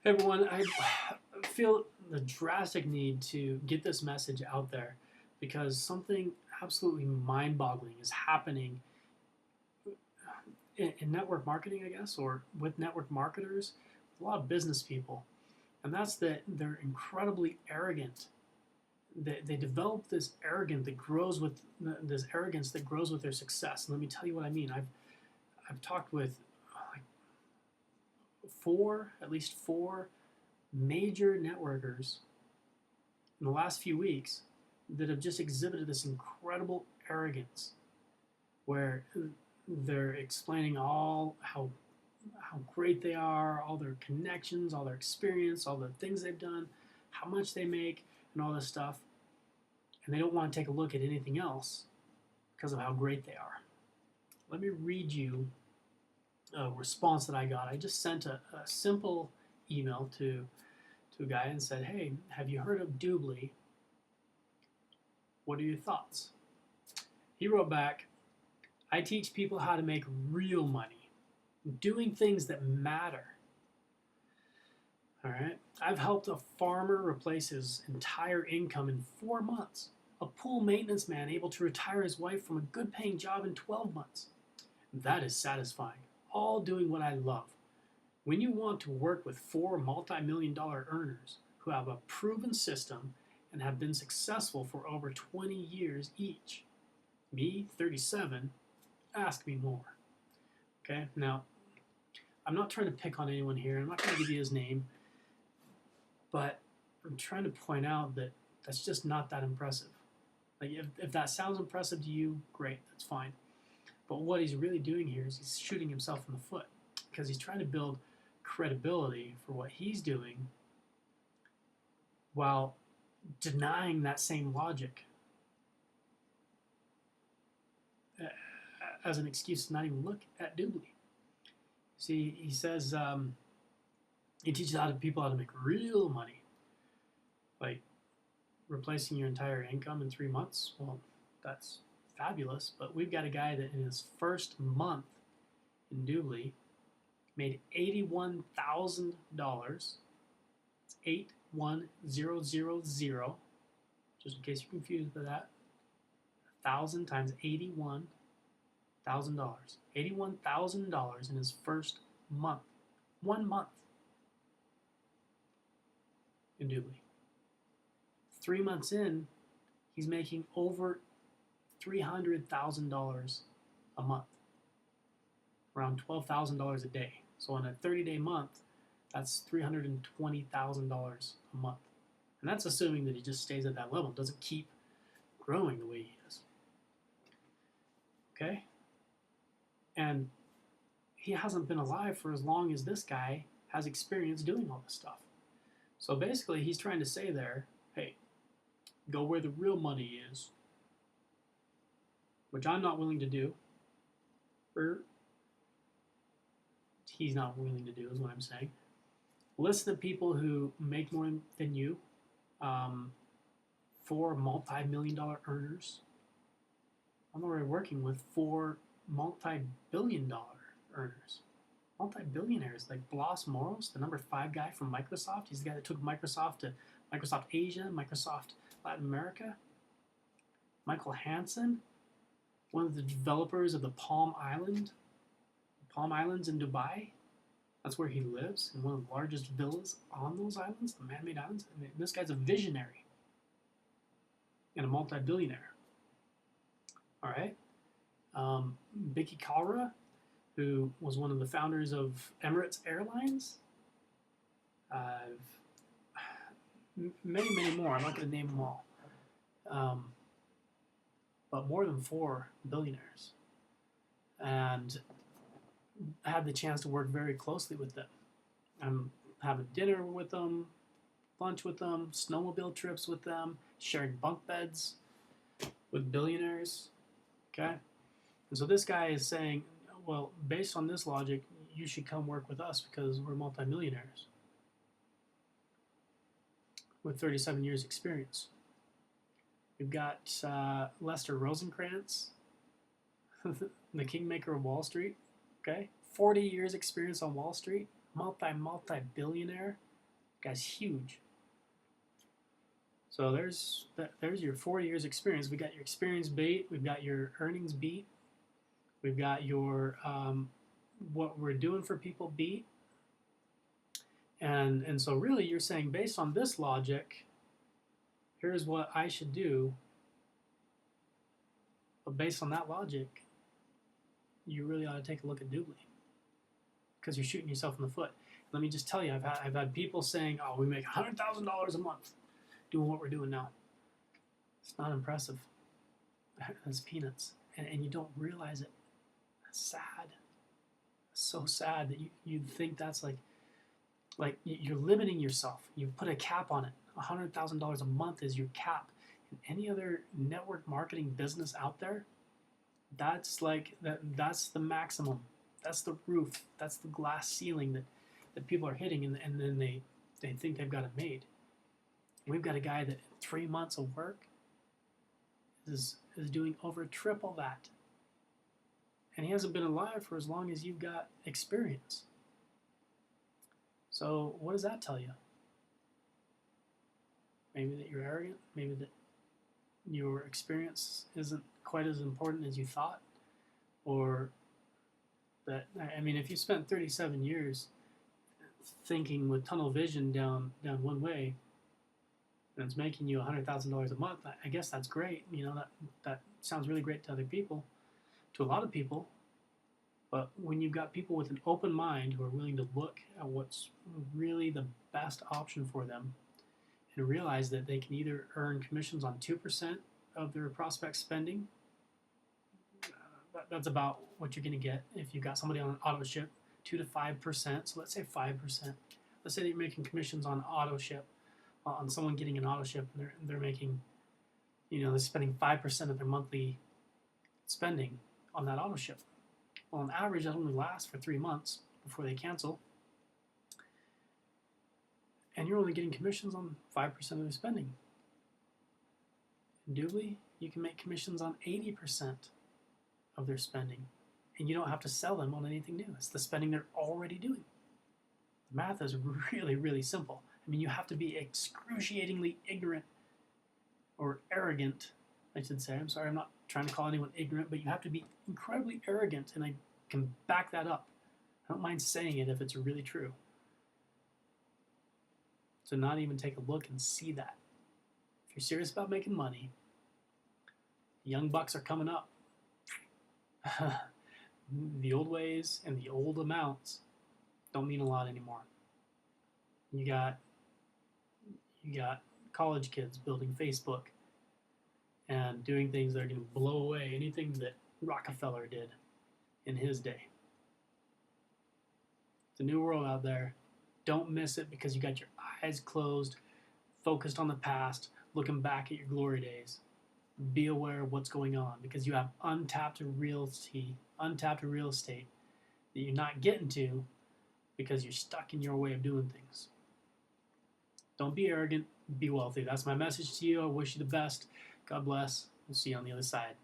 Hey everyone, I feel the drastic need to get this message out there because something absolutely mind boggling is happening in network marketing, I guess, or with network marketers, a lot of business people. And that's that they're incredibly arrogant. They develop this arrogance that grows with their success. And let me tell you what I mean. I've talked with like at least four major networkers in the last few weeks that have just exhibited this incredible arrogance where they're explaining all how great they are, all their connections, all their experience, all the things they've done, how much they make, and all this stuff. And they don't want to take a look at anything else because of how great they are. Let me read you a response that I got. I just sent a simple email to a guy and said, "Hey, have you heard of Doobly? What are your thoughts?" He wrote back, "I teach people how to make real money, doing things that matter. All right. I've helped a farmer replace his entire income in 4 months. A pool maintenance man able to retire his wife from a good paying job in 12 months. That is satisfying. All doing what I love. When you want to work with four multi-million-dollar earners who have a proven system and have been successful for over 20 years each. Me, 37, ask me more." Okay, now, I'm not trying to pick on anyone here. I'm not going to give you his name. But I'm trying to point out that that's just not that impressive. Like, if that sounds impressive to you, great, that's fine. But what he's really doing here is he's shooting himself in the foot because he's trying to build credibility for what he's doing while denying that same logic as an excuse to not even look at Doobly. See, he says he teaches people how to make real money, like replacing your entire income in 3 months. Well, that's fabulous, but we've got a guy that in his first month in Doobly made $81,000. It's 81000, just in case you're confused by that. 1,000 times $81,000. $81,000 in his first month. 1 month in Doobly. 3 months in, he's making over $300,000 a month, around $12,000 a day. So on a 30-day month, that's $320,000 a month. And that's assuming that he just stays at that level, doesn't keep growing the way he is. Okay? And he hasn't been alive for as long as this guy has experience doing all this stuff. So basically, he's trying to say there, hey, go where the real money is, which I'm not willing to do, or he's not willing to do, is what I'm saying. Listen to people who make more than you, four multi-million-dollar earners. I'm already working with four multi-billion-dollar earners, multi-billionaires, like Blas Moros, the number 5 guy from Microsoft. He's the guy that took Microsoft to Microsoft Asia, Microsoft Latin America. Michael Hansen, one of the developers of the Palm Islands in Dubai. That's where he lives, in one of the largest villas on those islands, the man-made islands. And this guy's a visionary and a multi-billionaire. All right. Biki Kalra, who was one of the founders of Emirates Airlines. Many, many more. I'm not going to name them all. But more than 4 billionaires. And I had the chance to work very closely with them. I'm having dinner with them, lunch with them, snowmobile trips with them, sharing bunk beds with billionaires. Okay? And so this guy is saying, well, based on this logic, you should come work with us because we're multimillionaires with 37 years experience. We've got Lester Rosenkrantz, the kingmaker of Wall Street. Okay, 40 years experience on Wall Street, multi-billionaire. Guy's huge. So there's your 4 years experience. We got your experience beat. We've got your earnings beat. We've got your what we're doing for people beat. And so really you're saying, based on this logic, here's what I should do. But based on that logic, you really ought to take a look at Doobly, because you're shooting yourself in the foot. Let me just tell you, I've had people saying, oh, we make $100,000 a month doing what we're doing now. It's not impressive. That's peanuts. And you don't realize it. That's sad. It's so sad that you think that's like you're limiting yourself. You put a cap on it. $100,000 a month is your cap. In any other network marketing business out there, that's the maximum. That's the roof. That's the glass ceiling that people are hitting, and then they think they've got it made. We've got a guy that in 3 months of work is doing over triple that. And he hasn't been alive for as long as you've got experience. So what does that tell you? Maybe that you're arrogant, maybe that your experience isn't quite as important as you thought, or that, I mean, if you spent 37 years thinking with tunnel vision down one way, and it's making you $100,000 a month, I guess that's great. You know, that sounds really great to other people, to a lot of people. But when you've got people with an open mind who are willing to look at what's really the best option for them, and realize that they can either earn commissions on 2% of their prospect spending, that's about what you're going to get if you've got somebody on an auto ship, 2 to 5%. So let's say 5%. Let's say that you're making commissions on auto ship, on someone getting an auto ship, and they're making, they're spending 5% of their monthly spending on that auto ship. Well, on average, that only lasts for 3 months before they cancel. And you're only getting commissions on 5% of their spending. In Doobly, you can make commissions on 80% of their spending. And you don't have to sell them on anything new. It's the spending they're already doing. The math is really, really simple. I mean, you have to be excruciatingly ignorant or arrogant, I should say. I'm sorry, I'm not trying to call anyone ignorant, but you have to be incredibly arrogant, and I can back that up. I don't mind saying it if it's really true. To not even take a look and see that. If you're serious about making money, the young bucks are coming up. The old ways and the old amounts don't mean a lot anymore. You got college kids building Facebook and doing things that are going to blow away anything that Rockefeller did in his day. It's a new world out there. Don't miss it because you got your eyes closed, focused on the past, looking back at your glory days. Be aware of what's going on because you have untapped real estate that you're not getting to because you're stuck in your way of doing things. Don't be arrogant, be wealthy. That's my message to you. I wish you the best. God bless. We'll see you on the other side.